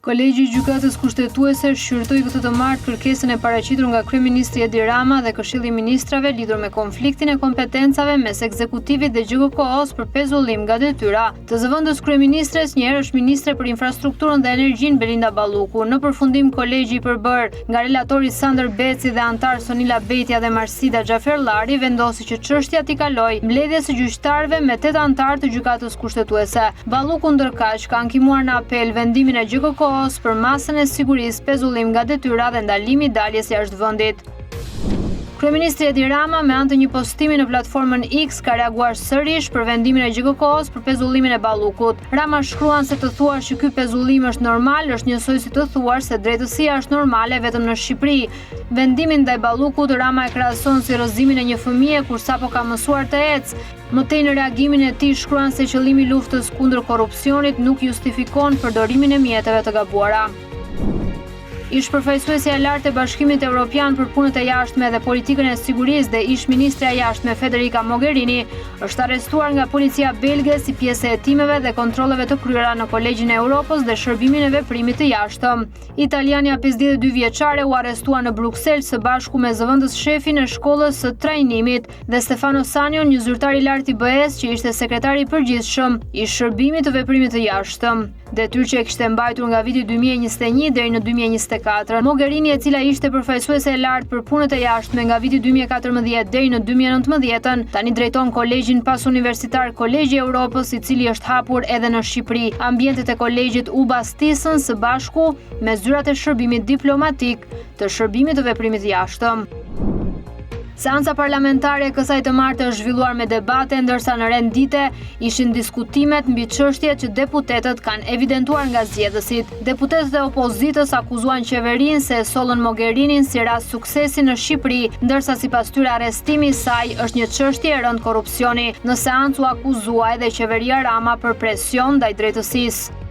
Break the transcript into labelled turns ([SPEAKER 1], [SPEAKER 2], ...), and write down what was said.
[SPEAKER 1] Kolegji i Gjykatës Kushtetuese shqyrtoi këtë të martë kërkesën e paraqitur nga kryeministri Edi Rama dhe Këshilli i Ministrave lidhur me konfliktin e kompetencave mes ekzekutivit dhe GJKO-s për pezullim nga detyra. Të zëvendës kryeministres njëherë është ministre për infrastrukturën dhe energjinë Belinda Balluku. Në përfundim kolegji i përbër nga relatori Sander Beci dhe antar Sonila Betja dhe Marsida Xhaferllari vendosi që çështja t'i kalojë mbledhjes së gjyqtarëve me 8 antar të Gjykatës Kushtetuese. Balluku ndërkaq ka ankimuar në apel vendimin e GJKO për masën e sigurisë, pezullim nga detyra dhe ndalimi i daljes jashtë vendit. Kryeministri Edi Rama me anë të një postimi në platformën X ka reaguar sërish për vendimin e GJKO-s për pezullimin e Ballukut. Rama shkruan se të thuar që ky pezullim është normal është njësoj si të thuar se drejtësia është normale vetëm në Shqipëri. Vendimin ndaj Ballukut Rama e krahason si rrëzimin e një fëmie kur sapo ka mësuar të ecë. Mëtej në reagimin e tij shkruan se qëllimi i luftës kundër korrupsionit nuk justifikon përdorimin e mjeteve të gabuara. Ish përfaqësuesja e lartë e Bashkimit Evropian për punët e jashtme dhe politikën e sigurisë dhe ish ministra e jashtme Federica Mogherini është arrestuar nga policia belge si pjesë e hetimeve dhe kontrolleve të kryera në Kolegjin e Europës dhe shërbimin e veprimit të jashtëm. Italiania 52 vjeçare u arrestua në Bruksel së bashku me zëvendës shefin e shkollës së trajnimit dhe Stefano Sanio, një zyrtar i lartë i BE-s që ishte sekretari i përgjithshëm i shërbimit të veprimit të jashtëm. Detyrë që e kishte mbajtur nga viti 2021 deri në 2024. Mogherini, e cila ishte përfaqësuese e lartë për punët e jashtme nga viti 2014 deri në 2019, tani drejton Kolegjin Pasuniversitar Kolegji i Europës, i cili është hapur edhe në Shqipëri. Ambientet e kolegjit u bastisën së bashku me zyrat e shërbimit diplomatik të shërbimit të veprimit të jashtëm. Seanca parlamentare e kësaj të martë është zhvilluar me debate, ndërsa në rendite ishin diskutimet mbi çështjet që deputetët kanë evidentuar nga zgjedhësit. Deputetët e opozitës akuzuan qeverinë se e sollën Mogherinin si rast suksesi në Shqipëri, ndërsa sipas tyre arrestimi i saj është një çështje e rëndë korrupsioni. Në seancë u akuzua edhe qeveria Rama për presion ndaj drejtësisë.